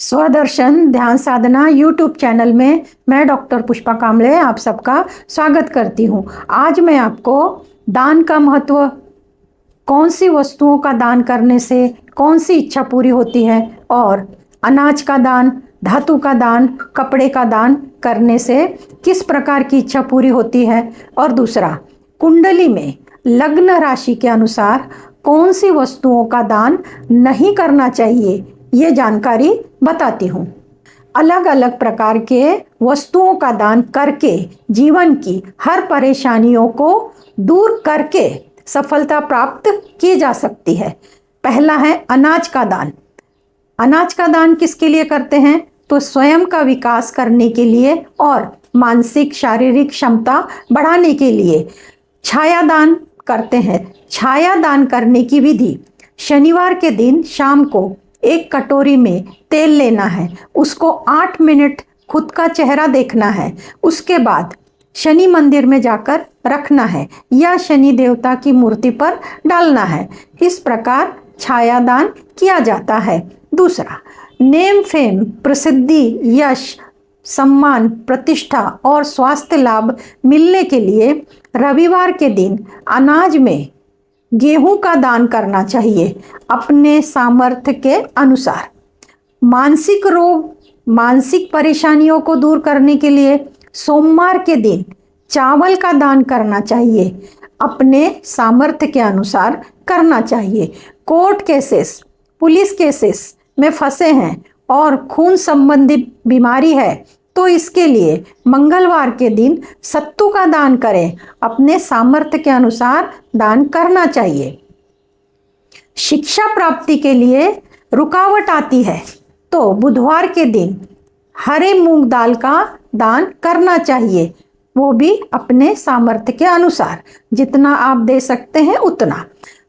स्वदर्शन ध्यान साधना YouTube channel में मैं डॉक्टर पुष्पा कामले आप सबका स्वागत करती हूँ। आज मैं आपको दान का महत्व, कौन सी वस्तुओं का दान करने से कौन सी इच्छा पूरी होती है, और अनाज का दान, धातु का दान, कपड़े का दान करने से किस प्रकार की इच्छा पूरी होती है, और दूसरा, कुंडली में लग्न राशि के अनुसार कौन सी वस्तुओं का दान नहीं करना चाहिए, ये जानकारी बताती हूँ। अलग अलग प्रकार के वस्तुओं का दान करके जीवन की हर परेशानियों को दूर करके सफलता प्राप्त की जा सकती है। पहला है अनाज का दान। अनाज का दान किसके लिए करते हैं? तो स्वयं का विकास करने के लिए और मानसिक शारीरिक क्षमता बढ़ाने के लिए छाया दान करते हैं। छाया दान करने की विधि: शनिवार के दिन शाम को एक कटोरी में तेल लेना है, उसको 8 मिनट खुद का चेहरा देखना है, उसके बाद शनि मंदिर में जाकर रखना है या शनि देवता की मूर्ति पर डालना है। इस प्रकार छाया दान किया जाता है। दूसरा, नेम फेम, प्रसिद्धि, यश, सम्मान, प्रतिष्ठा और स्वास्थ्य लाभ मिलने के लिए रविवार के दिन अनाज में गेहूं का दान करना चाहिए अपने सामर्थ्य के अनुसार। मानसिक रोग, मानसिक परेशानियों को दूर करने के लिए सोमवार के दिन चावल का दान करना चाहिए, अपने सामर्थ्य के अनुसार करना चाहिए। कोर्ट केसेस, पुलिस केसेस में फंसे हैं और खून संबंधी बीमारी है तो इसके लिए मंगलवार के दिन सत्तू का दान करें, अपने सामर्थ्य के अनुसार दान करना चाहिए। शिक्षा प्राप्ति के लिए रुकावट आती है तो बुधवार के दिन हरे मूंग दाल का दान करना चाहिए, वो भी अपने सामर्थ्य के अनुसार, जितना आप दे सकते हैं उतना।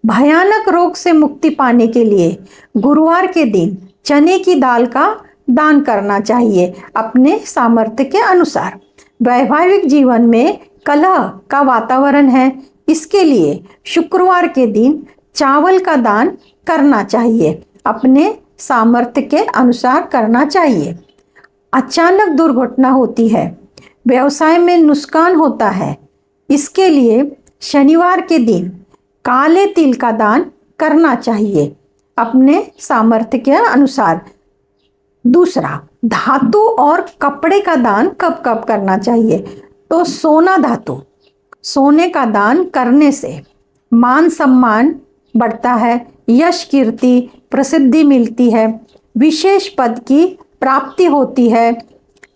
भयानक रोग से मुक्ति पाने के लिए गुरुवार के दिन चने की दाल का दान करना चाहिए, अपने सामर्थ्य के अनुसार। वैवाहिक जीवन में कलह का वातावरण है, इसके लिए शुक्रवार के दिन चावल का दान करना चाहिए, अपने सामर्थ्य के अनुसार करना चाहिए। अचानक दुर्घटना होती है, व्यवसाय में नुकसान होता है, इसके लिए शनिवार के दिन काले तिल का दान करना चाहिए, अपने सामर्थ्य के अनुसार। दूसरा, धातु और कपड़े का दान कब कब करना चाहिए? तो सोना धातु, सोने का दान करने से मान सम्मान बढ़ता है, यश कीर्ति प्रसिद्धि मिलती है, विशेष पद की प्राप्ति होती है,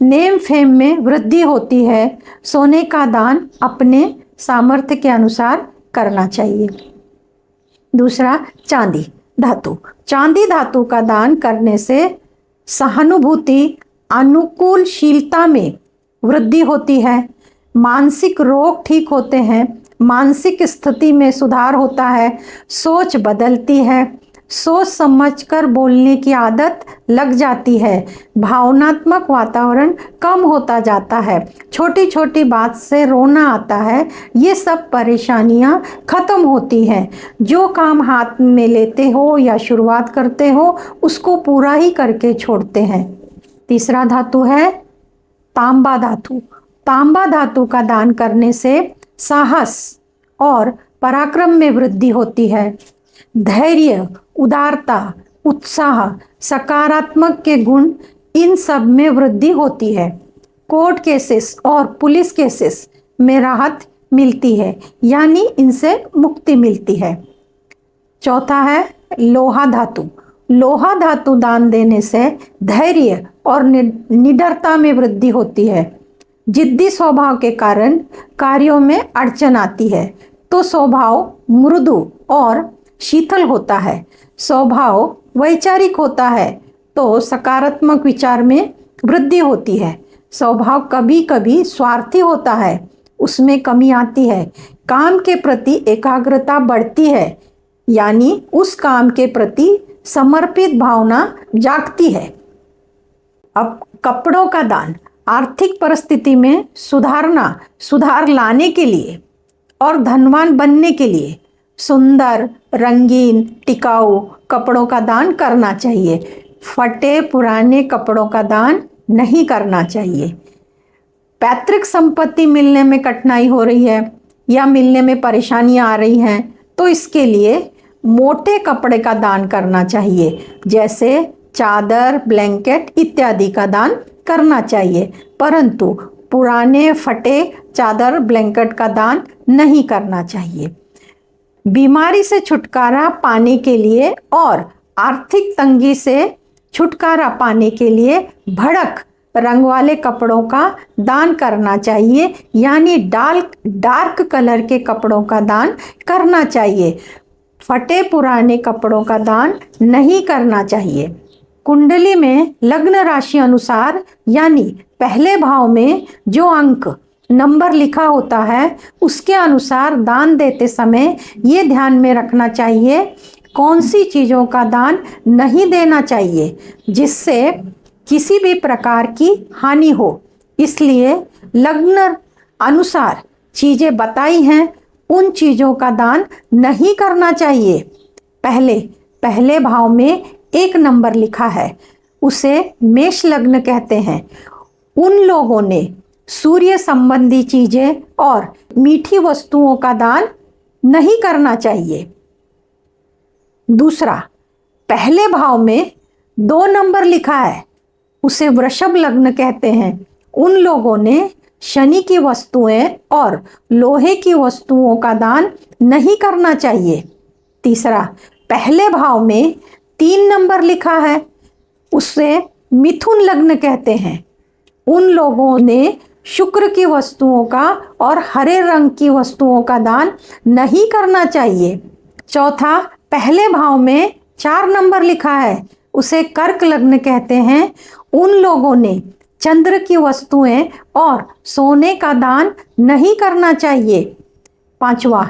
नेम फेम में वृद्धि होती है। सोने का दान अपने सामर्थ्य के अनुसार करना चाहिए। दूसरा, चांदी धातु। चांदी धातु का दान करने से सहानुभूति, अनुकूलशीलता में वृद्धि होती है, मानसिक रोग ठीक होते हैं, मानसिक स्थिति में सुधार होता है, सोच बदलती है, सोच समझकर बोलने की आदत लग जाती है, भावनात्मक वातावरण कम होता जाता है, छोटी छोटी बात से रोना आता है, ये सब परेशानियां खत्म होती हैं। जो काम हाथ में लेते हो या शुरुआत करते हो उसको पूरा ही करके छोड़ते हैं। तीसरा धातु है तांबा धातु। तांबा धातु का दान करने से साहस और पराक्रम में वृद्धि होती है, धैर्य, उदारता, उत्साह, सकारात्मक के गुण, इन सब में वृद्धि होती है। कोर्ट केसेस और पुलिस केसेस में राहत मिलती है, यानी इनसे मुक्ति मिलती है। चौथा है लोहा धातु। लोहा धातु दान देने से धैर्य और निडरता में वृद्धि होती है। जिद्दी स्वभाव के कारण कार्यों में अड़चन आती है तो स्वभाव मृदु और शीतल होता है। स्वभाव वैचारिक होता है तो सकारात्मक विचार में वृद्धि होती है। स्वभाव कभी कभी स्वार्थी होता है, उसमें कमी आती है। काम के प्रति एकाग्रता बढ़ती है, यानी उस काम के प्रति समर्पित भावना जागती है। अब कपड़ों का दान आर्थिक परिस्थिति में सुधार लाने के लिए और धनवान बनने के लिए सुंदर, रंगीन, टिकाऊ कपड़ों का दान करना चाहिए। फटे पुराने कपड़ों का दान नहीं करना चाहिए। पैतृक संपत्ति मिलने में कठिनाई हो रही है या मिलने में परेशानियां आ रही हैं तो इसके लिए मोटे कपड़े का दान करना चाहिए, जैसे चादर, ब्लैंकेट इत्यादि का दान करना चाहिए, परंतु पुराने फटे चादर ब्लैंकेट का दान नहीं करना चाहिए। बीमारी से छुटकारा पाने के लिए और आर्थिक तंगी से छुटकारा पाने के लिए भड़क रंग वाले कपड़ों का दान करना चाहिए, यानी डार्क कलर के कपड़ों का दान करना चाहिए। फटे पुराने कपड़ों का दान नहीं करना चाहिए। कुंडली में लग्न राशि अनुसार यानी पहले भाव में जो अंक नंबर लिखा होता है उसके अनुसार दान देते समय ये ध्यान में रखना चाहिए कौन सी चीज़ों का दान नहीं देना चाहिए जिससे किसी भी प्रकार की हानि हो। इसलिए लग्न अनुसार चीज़ें बताई हैं, उन चीज़ों का दान नहीं करना चाहिए। पहले भाव में एक नंबर लिखा है, उसे मेष लग्न कहते हैं। उन लोगों ने सूर्य संबंधी चीज़ें और मीठी वस्तुओं का दान नहीं करना चाहिए। दूसरा, पहले भाव में 2 नंबर लिखा है, उसे वृषभ लग्न कहते हैं। उन लोगों ने शनि की वस्तुएं और लोहे की वस्तुओं का दान नहीं करना चाहिए। तीसरा, पहले भाव में 3 नंबर लिखा है, उसे मिथुन लग्न कहते हैं। उन लोगों ने शुक्र की वस्तुओं का और हरे रंग की वस्तुओं का दान नहीं करना चाहिए। चौथा, पहले भाव में 4 नंबर लिखा है, उसे कर्क लग्न कहते हैं। उन लोगों ने चंद्र की वस्तुएं और सोने का दान नहीं करना चाहिए। पांचवा,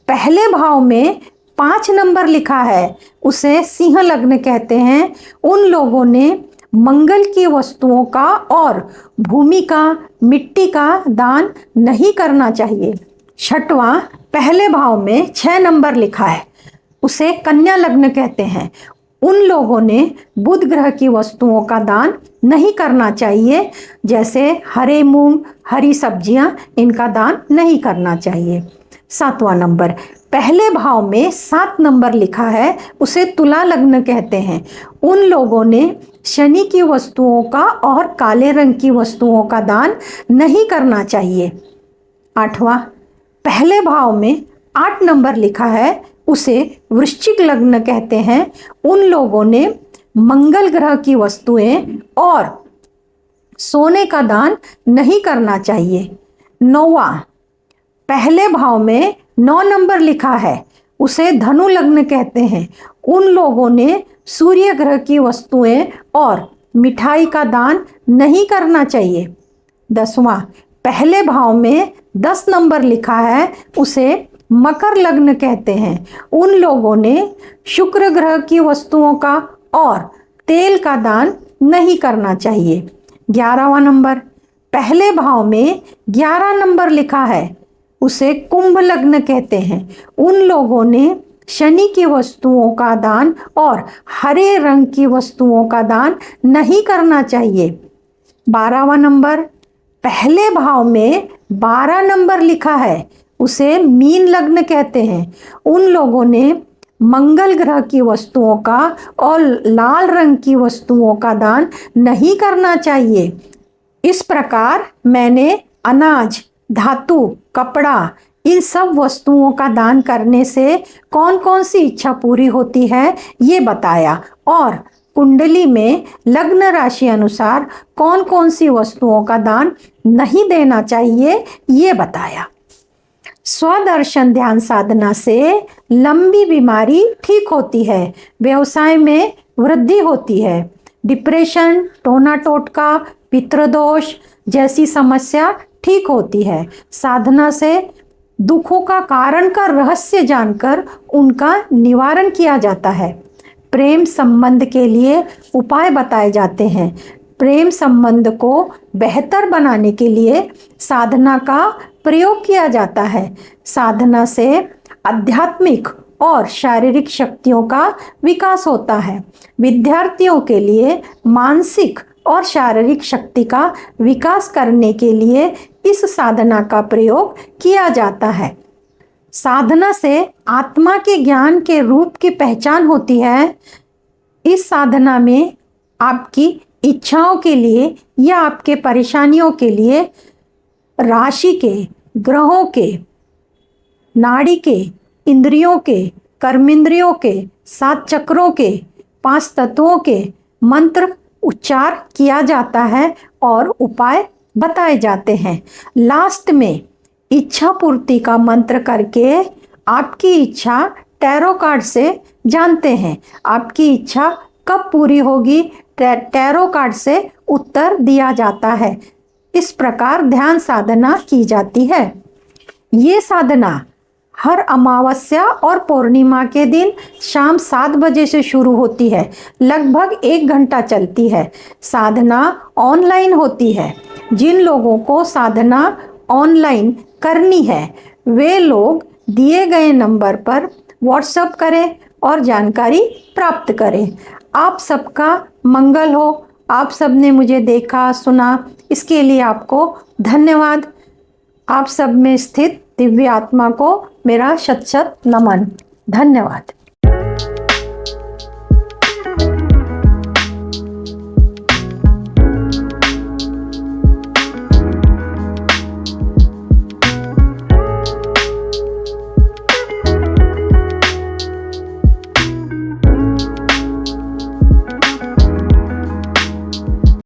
पहले भाव में 5 नंबर लिखा है, उसे सिंह लग्न कहते हैं। उन लोगों ने मंगल की वस्तुओं का और भूमि का, मिट्टी का दान नहीं करना चाहिए। छठवां, पहले भाव में 6 नंबर लिखा है, उसे कन्या लग्न कहते हैं। उन लोगों ने बुध ग्रह की वस्तुओं का दान नहीं करना चाहिए, जैसे हरे मूंग, हरी सब्जियां, इनका दान नहीं करना चाहिए। 7वां नंबर, पहले भाव में 7 नंबर लिखा है, उसे तुला लग्न कहते हैं। उन लोगों ने शनि की वस्तुओं का और काले रंग की वस्तुओं का दान नहीं करना चाहिए। 8वां, पहले भाव में 8 नंबर लिखा है, उसे वृश्चिक लग्न कहते हैं। उन लोगों ने मंगल ग्रह की वस्तुएं और सोने का दान नहीं करना चाहिए। 9वां, पहले भाव में 9 नंबर लिखा है, उसे धनु लग्न कहते हैं। उन लोगों ने सूर्य ग्रह की वस्तुएं और मिठाई का दान नहीं करना चाहिए। 10वां, पहले भाव में 10 नंबर लिखा है, उसे मकर लग्न कहते हैं। उन लोगों ने शुक्र ग्रह की वस्तुओं का और तेल का दान नहीं करना चाहिए। 11वां नंबर, पहले भाव में 11 नंबर लिखा है, उसे कुंभ लग्न कहते हैं। उन लोगों ने शनि की वस्तुओं का दान और हरे रंग की वस्तुओं का दान नहीं करना चाहिए। 12वां नंबर, पहले भाव में 12 नंबर लिखा है, उसे मीन लग्न कहते हैं। उन लोगों ने मंगल ग्रह की वस्तुओं का और लाल रंग की वस्तुओं का दान नहीं करना चाहिए। इस प्रकार मैंने अनाज, धातु, कपड़ा, इन सब वस्तुओं का दान करने से कौन कौन सी इच्छा पूरी होती है ये बताया, और कुंडली में लग्न राशि अनुसार कौन कौन सी वस्तुओं का दान नहीं देना चाहिए ये बताया। स्वदर्शन ध्यान साधना से लंबी बीमारी ठीक होती है, व्यवसाय में वृद्धि होती है, डिप्रेशन, टोना टोटका, पितृदोष जैसी समस्या ठीक होती है। साधना से दुखों का कारण का रहस्य जानकर उनका निवारण किया जाता है। प्रेम संबंध के लिए उपाय बताए जाते हैं। प्रेम संबंध को बेहतर बनाने के लिए साधना का प्रयोग किया जाता है। साधना से आध्यात्मिक और शारीरिक शक्तियों का विकास होता है। विद्यार्थियों के लिए मानसिक और शारीरिक शक्ति का विकास करने के लिए इस साधना का प्रयोग किया जाता है। साधना से आत्मा के ज्ञान के रूप की पहचान होती है। इस साधना में आपकी इच्छाओं के लिए या आपके परेशानियों के लिए राशि के, ग्रहों के, नाड़ी के, इंद्रियों के, कर्मेंद्रियों के, 7 चक्रों के, 5 तत्वों के मंत्र उच्चार किया जाता है और उपाय बताए जाते हैं। लास्ट में इच्छा पूर्ति का मंत्र करके आपकी इच्छा टैरो कार्ड से जानते हैं। आपकी इच्छा कब पूरी होगी, टैरो कार्ड से उत्तर दिया जाता है। इस प्रकार ध्यान साधना की जाती है। ये साधना हर अमावस्या और पूर्णिमा के दिन शाम 7 बजे से शुरू होती है। लगभग 1 घंटा चलती है। साधना ऑनलाइन होती है। जिन लोगों को साधना ऑनलाइन करनी है वे लोग दिए गए नंबर पर व्हाट्सएप करें और जानकारी प्राप्त करें। आप सबका मंगल हो। आप सबने मुझे देखा, सुना, इसके लिए आपको धन्यवाद। आप सब में स्थित दिव्य आत्मा को मेरा शत शत नमन। धन्यवाद।